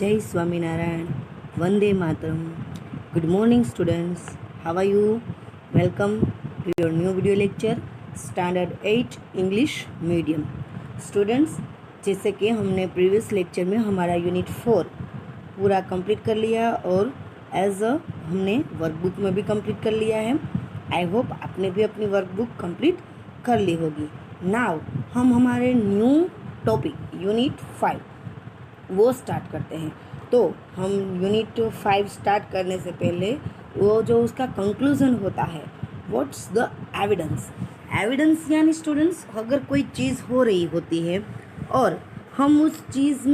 Jai Swaminarayan, Vande Mataram. Good morning, students. How are you? Welcome to your new video lecture, Standard 8 English Medium. Students, जैसे कि हमने previous lecture में हमारा unit 4 पूरा complete कर लिया और हमने वर्कबुक में भी कंप्लीट कर लिया है. आई होप आपने भी अपनी वर्कबुक कंप्लीट कर ली होगी. नाउ हम हमारे न्यू टॉपिक यूनिट 5 वो स्टार्ट करते हैं. तो हम यूनिट 5 स्टार्ट करने से पहले वो जो उसका कंक्लूज़न होता है, व्हाट्स द एविडेंस. एविडेंस यानी स्टूडेंट्स, अगर कोई चीज़ हो रही होती है और हम उस चीज़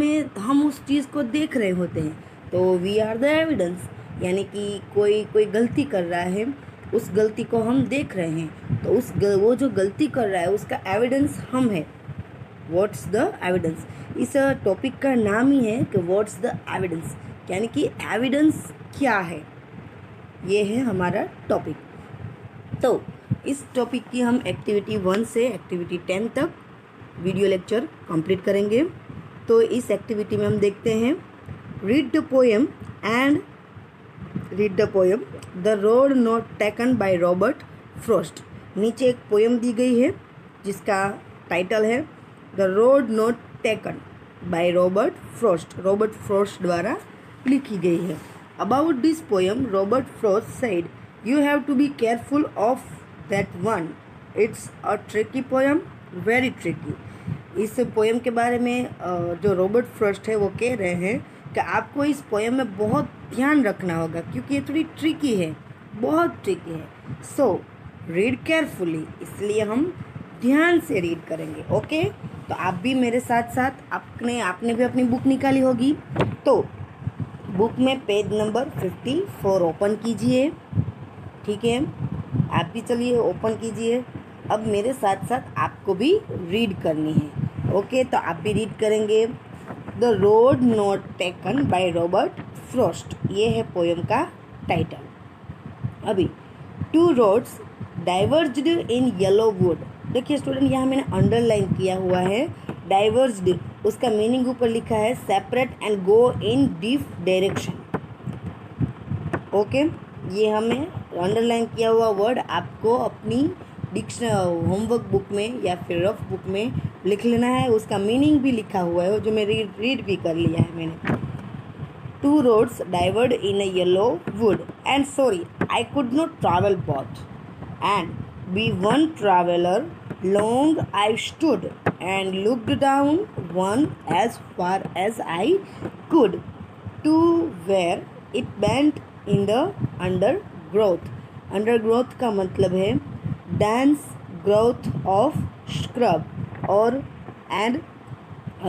को देख रहे होते हैं तो वी आर द एविडेंस. यानी कि कोई गलती कर रहा है, उस गलती को हम देख रहे हैं तो वो जो गलती कर रहा है उसका एविडेंस हम है. What's the evidence. इस टॉपिक का नाम ही है कि व्हाट्स द एविडेंस, यानी कि एविडेंस क्या है. ये है हमारा टॉपिक. तो इस टॉपिक की हम एक्टिविटी 1 से एक्टिविटी 10 तक वीडियो लेक्चर कंप्लीट करेंगे. तो इस एक्टिविटी में हम देखते हैं read the poem the road not taken by Robert Frost. नीचे एक पोएम दी गई है जिसका टाइटल है the road not taken by Robert Frost द्वारा लिखी गई है. About this poem Robert Frost said you have to be careful of that one. It's a tricky poem, very tricky. इस पोएम के बारे में जो रॉबर्ट फ्रॉस्ट है वो कह रहे हैं कि आपको इस पोएम में बहुत ध्यान रखना होगा क्योंकि ये थोड़ी ट्रिकी है, बहुत ट्रिकी है. सो रीड केयरफुली, इसलिए हम ध्यान से रीड करेंगे. ओके, तो आप भी मेरे साथ साथ आपने भी अपनी बुक निकाली होगी. तो बुक में पेज नंबर 54 ओपन कीजिए. ठीक है, आप भी चलिए ओपन कीजिए. अब मेरे साथ साथ आपको भी रीड करनी है. ओके, तो आप भी रीड करेंगे. The road not taken by Robert Frost, ये है पोएम का टाइटल. अभी two roads diverged in yellow wood. देखिए स्टूडेंट, यहाँ मैंने अंडरलाइन किया हुआ है डाइवर्ज्ड, उसका मीनिंग ऊपर लिखा है separate and go in diff direction. Okay, ये हमें अंडरलाइन किया हुआ वर्ड आपको अपनी होमवर्क बुक में या फिर रफ बुक में लिख लेना है. उसका मीनिंग भी लिखा हुआ है जो मैं रीड भी कर लिया है मैंने. Two roads diverged in a yellow wood and sorry I could not travel both and be one traveler long I stood and looked down one as far as I could to where it bent in the undergrowth. Undergrowth का मतलब है dense growth of scrub और and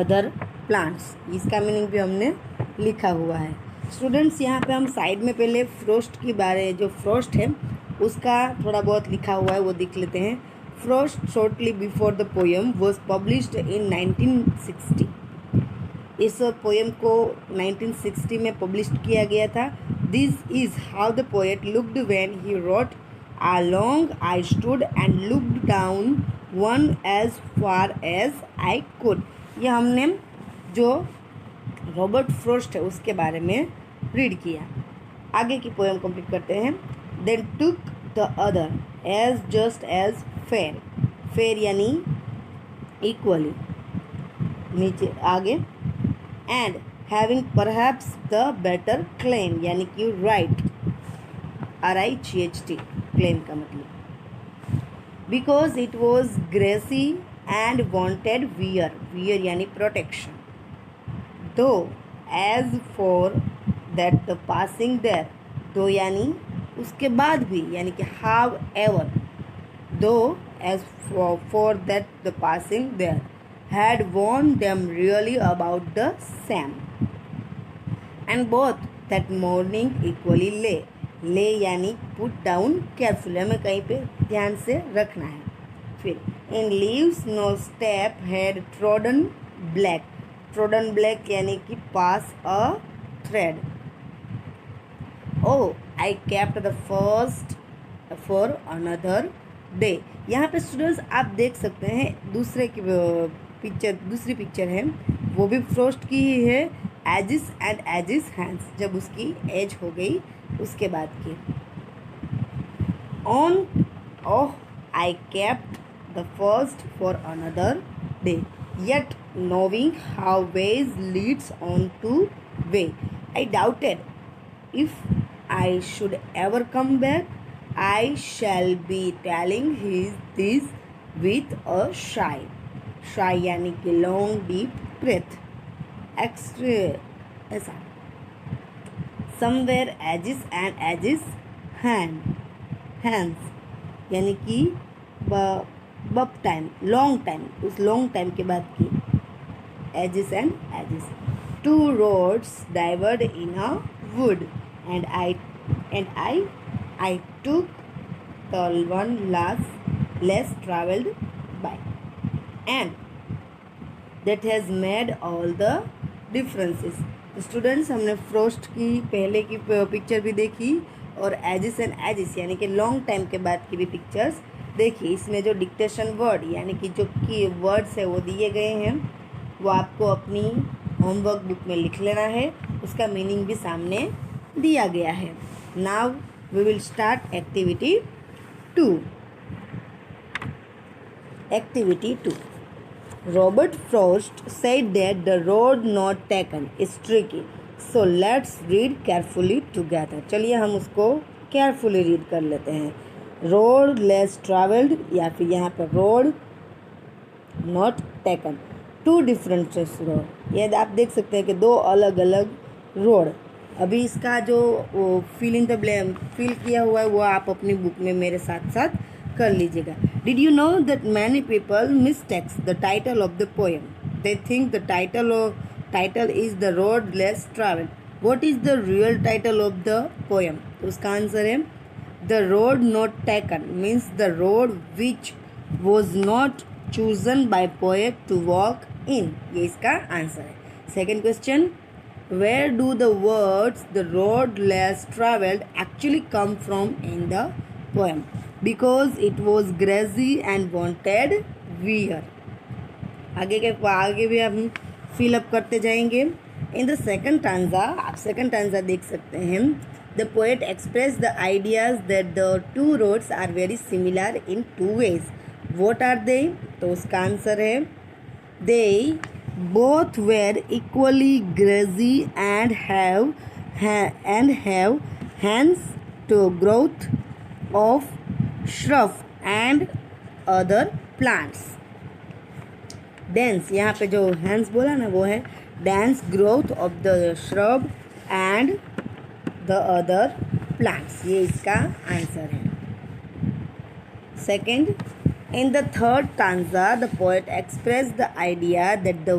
other plants. इसका meaning भी हमने लिखा हुआ है. स्टूडेंट्स, यहाँ पे हम साइड में पहले फ्रॉस्ट की बारे जो फ्रॉस्ट है उसका थोड़ा बहुत लिखा हुआ है वो देख लेते हैं. Frost shortly before the poem was published in 1960. इस पोएम को 1960 में पब्लिश किया गया था. This is how the poet looked when he wrote a long I stood and looked down one as far as I could. यह हमने जो Robert Frost है उसके बारे में रीड किया. आगे की पोएम कंप्लीट करते हैं. Then took the other as just as fair यानी equally. नीचे आगे and having perhaps the better claim यानी कि right, RIGHT claim का मतलब. Because it was grassy and wanted wear यानी protection. Though as for that the passing there, दो यानी उसके बाद भी यानी कि however, though as for that the passing there had worn them really about the same and both that morning equally lay यानी put down carefully, हमें कहीं पे ध्यान से रखना है. फिर in leaves no step had trodden black यानी कि pass a thread. Oh, I kept the first for another day. यहाँ पे स्टूडेंट्स आप देख सकते हैं दूसरी पिक्चर है वो भी फ्रॉस्ट की ही है एजिस एंड एजिस हैंड्स, जब उसकी एज हो गई उसके बाद की। On oh I kept the first for another day, yet knowing how way leads on to way, I doubted if I should ever come back, I shall be telling this with a sigh यानी कि long deep breath, extra ऐसा। somewhere edges and edges hands यानी कि बब time long time, उस long time के बाद की edges and edges। two roads diverged in a wood and I took the one less traveled by, and that has made all the differences। तो students, हमने frost की पहले की picture भी देखी और एजिस एंड एजिस यानी कि लॉन्ग टाइम के बाद की भी पिक्चर्स देखी। इसमें जो डिक्टेशन वर्ड यानी कि जो की वर्ड्स है वो दिए गए हैं, वो आपको अपनी होमवर्क बुक में लिख लेना है, उसका मीनिंग भी सामने दिया गया है। Now we will start activity 2। Activity 2, Robert Frost said that the road not taken is tricky, so let's read carefully together। चलिए हम उसको carefully read कर लेते हैं। road less traveled या फिर यहाँ पर road not taken, two different road. ये आप देख सकते हैं कि दो अलग अलग रोड। अभी इसका जो fill in the blank fill किया हुआ है वो आप अपनी बुक में मेरे साथ साथ कर लीजिएगा। Did you know that many people mistakes the title of the poem, they think the title is the road less travelled, what is the real title of the poem? तो उसका आंसर है the road not taken means the road which was not chosen by poet to walk in, ये इसका answer है। Second question, where do the words the road less traveled actually come from in the poem? Because it was grassy and wanted wear। आगे भी हम fill up करते जाएंगे। In the second टांजा, आप second टांजा देख सकते हैं। The poet express the ideas that the two roads are very similar in two ways, what are they? तो उसका आंसर है they both were equally grassy and have hands to growth of shrub and other plants। dense, यहाँ पे जो hands बोला ना वो है dense growth of the shrub and the other plants, ये इसका आंसर है। Second, in the third stanza, the poet expressed the idea that the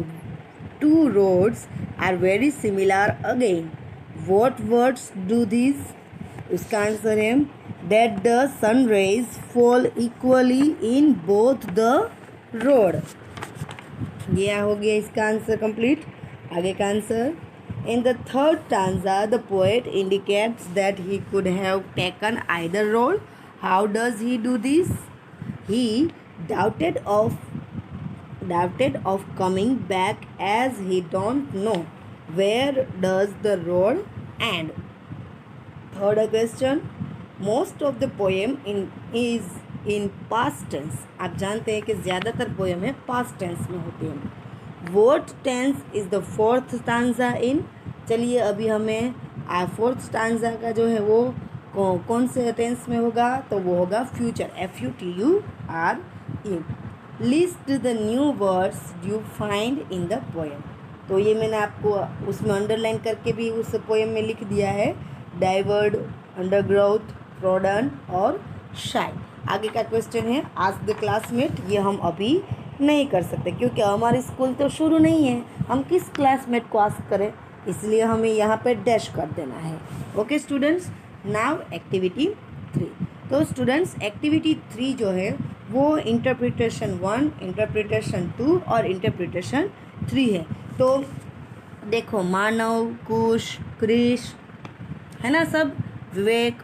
two roads are very similar again. What words do these? उसका answer है that the sun rays fall equally in both the road। ये हो गया इसका answer complete. आगे का answer, in the third stanza, the poet indicates that he could have taken either road. How does he do this? He doubted of coming back as he don't know where does the road end। Third question, most of the poem is in past tense। आप जानते हैं कि ज़्यादातर poem है past tense में होती है। What tense is the fourth stanza in? चलिए अभी हमें फोर्थ स्टांजा का जो है वो कौन से टेंस में होगा, तो वो होगा future, FUTURE। List the new words you find in the poem. तो ये मैंने आपको उसमें अंडरलाइन करके भी उस पोएम में लिख दिया है, डाइवर्ड, अंडरग्रोथ, फ्रॉडन और शाई। आगे का क्वेश्चन है आस्क द क्लासमेट। ये हम अभी नहीं कर सकते क्योंकि हमारी स्कूल तो शुरू नहीं है, हम किस क्लासमेट को आस्क करें, इसलिए हमें यहाँ पे डैश कर देना है। Okay students, now activity 3। तो स्टूडेंट्स एक्टिविटी 3 जो है वो इंटरप्रिटेशन 1, इंटरप्रिटेशन 2 और इंटरप्रिटेशन 3 है। तो देखो मानव, कुश, क्रिश है ना, सब विवेक,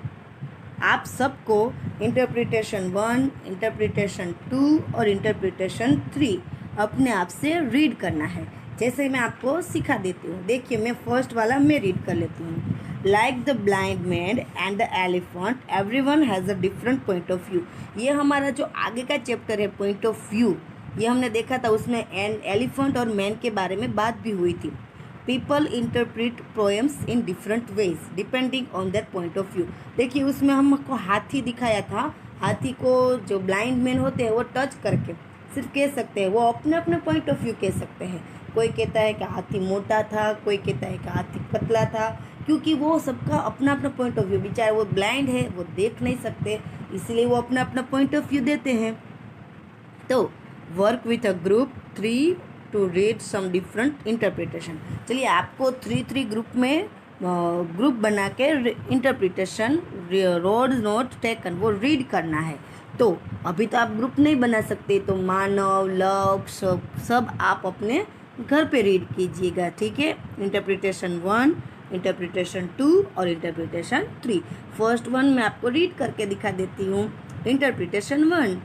आप सबको इंटरप्रिटेशन 1, इंटरप्रिटेशन 2 और इंटरप्रिटेशन 3 अपने आप से रीड करना है। जैसे मैं आपको सिखा देती हूँ। देखिए मैं फर्स्ट वाला मैं रीड कर लेती हूँ। Like the blind man and the elephant everyone has a different point of view. ये हमारा जो आगे का चैप्टर है पॉइंट ऑफ व्यू, ये हमने देखा था, उसमें एलिफेंट और मैन के बारे में बात भी हुई थी। People interpret poems in different ways depending on their point of view. देखिए उसमें हमको हाथी दिखाया था। हाथी को जो ब्लाइंड मैन होते हैं वो टच करके सिर्फ कह सकते हैं, वो अपने अपने पॉइंट ऑफ व्यू कह सकते हैं। कोई कहता है कि हाथी मोटा था, कोई कहता है कि हाथी पतला था, क्योंकि वो सबका अपना अपना पॉइंट ऑफ व्यू। बेचारे वो ब्लाइंड है, वो देख नहीं सकते, इसलिए वो अपना अपना पॉइंट ऑफ व्यू देते हैं। तो work with a group 3 to read some different interpretation. चलिए आपको 3 ग्रुप में ग्रुप बना के इंटरप्रिटेशन रोड नोट टेकन वो रीड करना है। तो अभी तो आप ग्रुप नहीं बना सकते, तो मानव लव सब आप अपने घर पे रीड कीजिएगा, ठीक है। इंटरप्रिटेशन 1, इंटरप्रिटेशन 2 और इंटरप्रिटेशन 3। फर्स्ट वन मैं आपको रीड करके दिखा देती हूँ। Interpretation 1,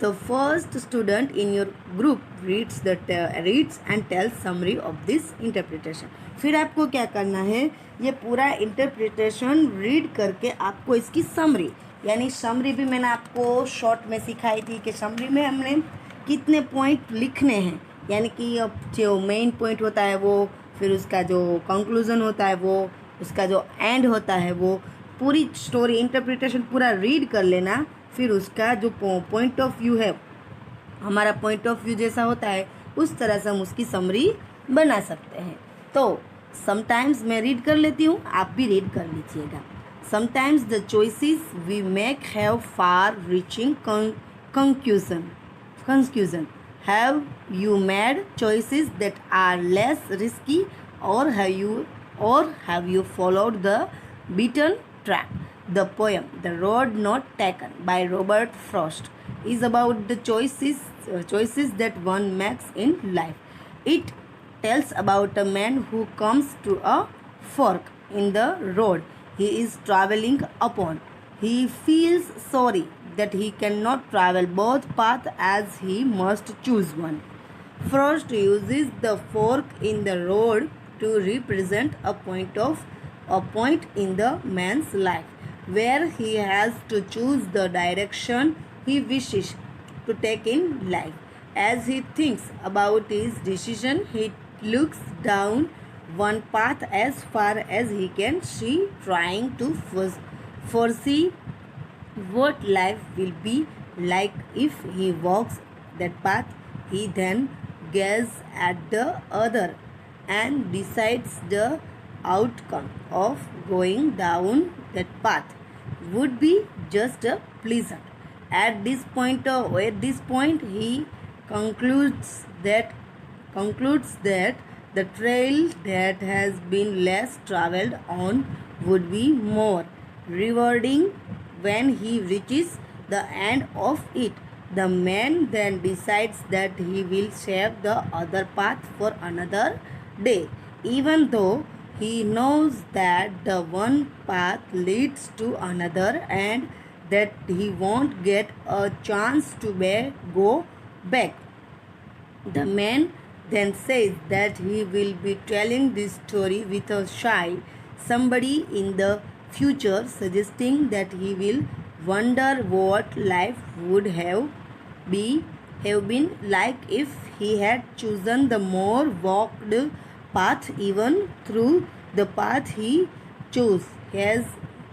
the first student in your group reads and tells summary of this interpretation। फिर आपको क्या करना है, ये पूरा इंटरप्रिटेशन रीड करके आपको इसकी समरी, यानी समरी भी मैंने आपको शॉर्ट में सिखाई थी कि समरी में हमने कितने पॉइंट लिखने हैं, यानी कि अब जो मेन पॉइंट होता है वो, फिर उसका जो कंक्लूजन होता है वो, उसका जो एंड होता है वो, पूरी स्टोरी इंटरप्रिटेशन पूरा रीड कर लेना। फिर उसका जो पॉइंट ऑफ व्यू है, हमारा पॉइंट ऑफ व्यू जैसा होता है उस तरह से हम उसकी समरी बना सकते हैं। तो समटाइम्स मैं रीड कर लेती हूँ, आप भी रीड कर लीजिएगा। Sometimes the choices we make have far reaching conclusion. Have you made choices that are less risky, और have you followed the beaten track? The poem The Road Not Taken by Robert Frost is about the choices that one makes in life. It tells about a man who comes to a fork in the road he is traveling upon. He feels sorry that he cannot travel both paths as he must choose one. Frost uses the fork in the road to represent a point in the man's life where he has to choose the direction he wishes to take in life. As he thinks about his decision, he looks down one path as far as he can see, trying to foresee what life will be like if he walks that path. He then gazes at the other and decides the outcome of going down that path would be just a pleasant. At this point he concludes that the trail that has been less traveled on would be more rewarding when he reaches the end of it. The man then decides that he will save the other path for another day, even though he knows that the one path leads to another and that he won't get a chance to go back. The man then says that he will be telling this story with a shy somebody in the future, suggesting that he will wonder what life would have been like if he had chosen the more walked path. Even through the path he chose has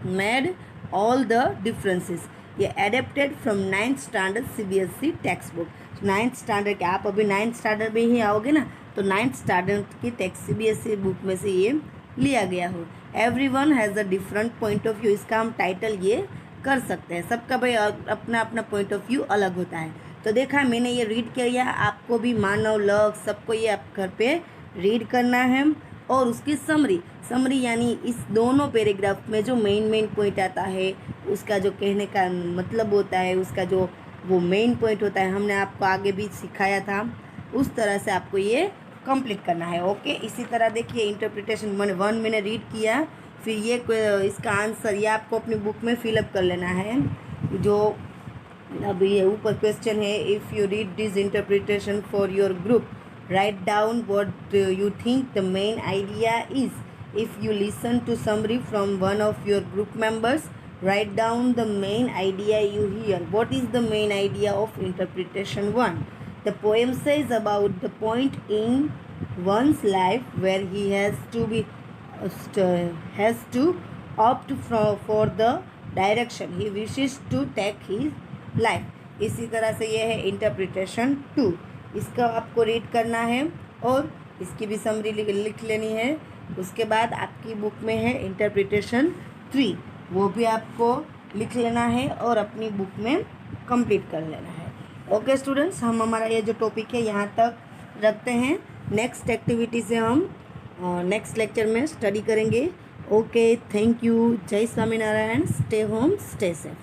made all the differences. ये adapted from 9th standard CBSE text book. 9th standard के आप अभी 9th standard में ही आओगे ना, तो 9th standard की text CBSE book में से ये लिया गया हो। Everyone has a different point of view, इसका हम टाइटल ये कर सकते हैं। सबका भाई अपना अपना पॉइंट ऑफ व्यू अलग होता है। तो देखा मैंने ये रीड किया, आपको भी मानव लग सबको ये आप घर पे रीड करना है। और उसकी समरी यानी इस दोनों पैराग्राफ में जो मेन पॉइंट आता है, उसका जो कहने का मतलब होता है, उसका जो वो मेन पॉइंट होता है, हमने आपको आगे भी सिखाया था, उस तरह से आपको ये कंप्लीट करना है। ओके, इसी तरह देखिए इंटरप्रिटेशन 1 मैंने रीड किया, फिर ये इसका आंसर ये आपको अपनी बुक में फिलअप कर लेना है। जो अभी ये ऊपर क्वेश्चन है, if you read this interpretation for your group Write down what you think the main idea is. If you listen to summary from one of your group members, write down the main idea you hear. What is the main idea of interpretation 1? The poem says about the point in one's life where he has to opt for the direction he wishes to take his life. इसी तरह से ये है interpretation 2. इसका आपको read करना है और इसकी भी समरी लिख लेनी है. उसके बाद आपकी बुक में है इंटरप्रिटेशन 3, वो भी आपको लिख लेना है और अपनी बुक में कंप्लीट कर लेना है. ओके स्टूडेंट्स, हम हमारा ये जो टॉपिक है यहाँ तक रखते हैं. नेक्स्ट एक्टिविटी से हम नेक्स्ट लेक्चर में स्टडी करेंगे. Okay, thank you. जय Swaminarayan. Stay home, stay safe.